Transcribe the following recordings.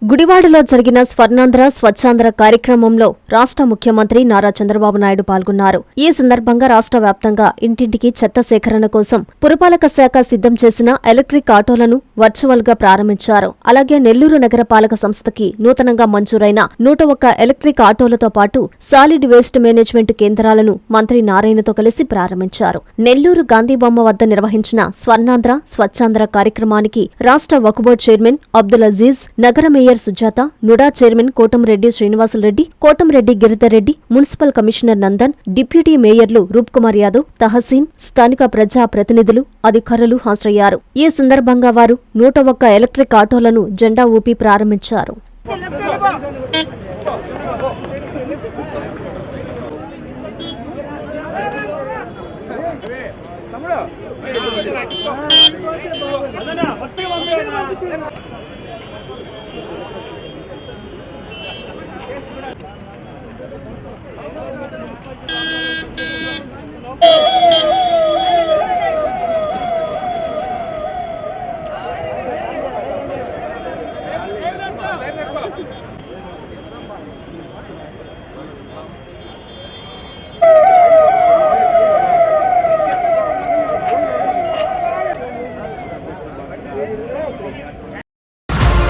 గుడివాడలో జరిగిన స్వర్ణాంధ్ర స్వచ్ఛాంధ్ర కార్యక్రమంలో రాష్ట్ర ముఖ్యమంత్రి నారా చంద్రబాబు నాయుడు పాల్గొన్నారు. ఈ సందర్భంగా రాష్ట్ర వ్యాప్తంగా ఇంటింటికి చెత్త సేకరణ కోసం పురపాలక శాఖ సిద్ధం చేసిన ఎలక్ట్రిక్ ఆటోలను వర్చువల్ గా ప్రారంభించారు. అలాగే నెల్లూరు నగరపాలక సంస్థకి నూతనంగా మంజూరైన 101 ఎలక్ట్రిక్ ఆటోలతో పాటు సాలిడ్ వేస్ట్ మేనేజ్మెంట్ కేంద్రాలను మంత్రి నారాయణతో కలిసి ప్రారంభించారు. నెల్లూరు గాంధీబొమ్మ వద్ద నిర్వహించిన స్వర్ణాంధ్ర స్వచ్ఛాంధ్ర కార్యక్రమానికి రాష్ట్ర వక్ఫ్ బోర్డు చైర్మన్ అబ్దుల్ అజీజ్, నగర mayor Sujatha, NUDA chairman Kotamreddy Srinivasula Reddy, Kotamreddy Giridhar Reddy, municipal commissioner Nandan, deputy మేయర్లు రూప్ కుమార్ యాదవ్, తహసీన్, స్థానిక ప్రజా ప్రతినిధులు, అధికారులు హాజరయ్యారు. ఈ సందర్భంగా వారు 101 ఎలక్ట్రిక్ ఆటోలను జెండా ఊపి ప్రారంభించారు.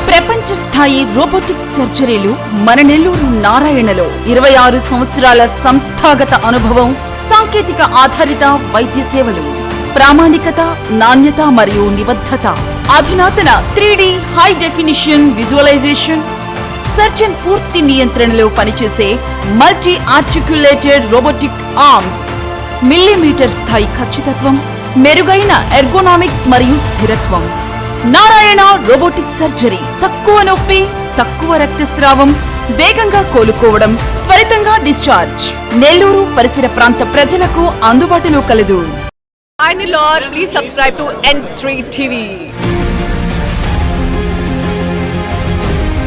ప్రపంచ స్థాయి రోబోటిక్ సర్జరీలు మన నెల్లూరు నారాయణలో 26 సంవత్సరాల సంస్థాగత అనుభవం, సాంకేతిక ఆధారిత వైద్య సేవలు, ప్రామాణికత, నాణ్యత మరియు నిబద్ధత, అధునాతన 3D high definition visualisation, surgeon పూర్తి నియంత్రణలో పనిచేసే multi articulated robotic arms, millimetre స్థాయి ఖచ్చితత్వం, మెరుగైన ఎర్గోనామిక్స్ మరియు స్థిరత్వం. Narayana robotic surgery. తక్కువ నొప్పి, తక్కువ రక్తస్రావం, వేగంగా కోలుకోవడం, త్వరితంగా డిశ్చార్జ్. నెల్లూరు పరిసర ప్రాంత ప్రజలకు అందుబాటులో కలదు. Please subscribe to N3 TV.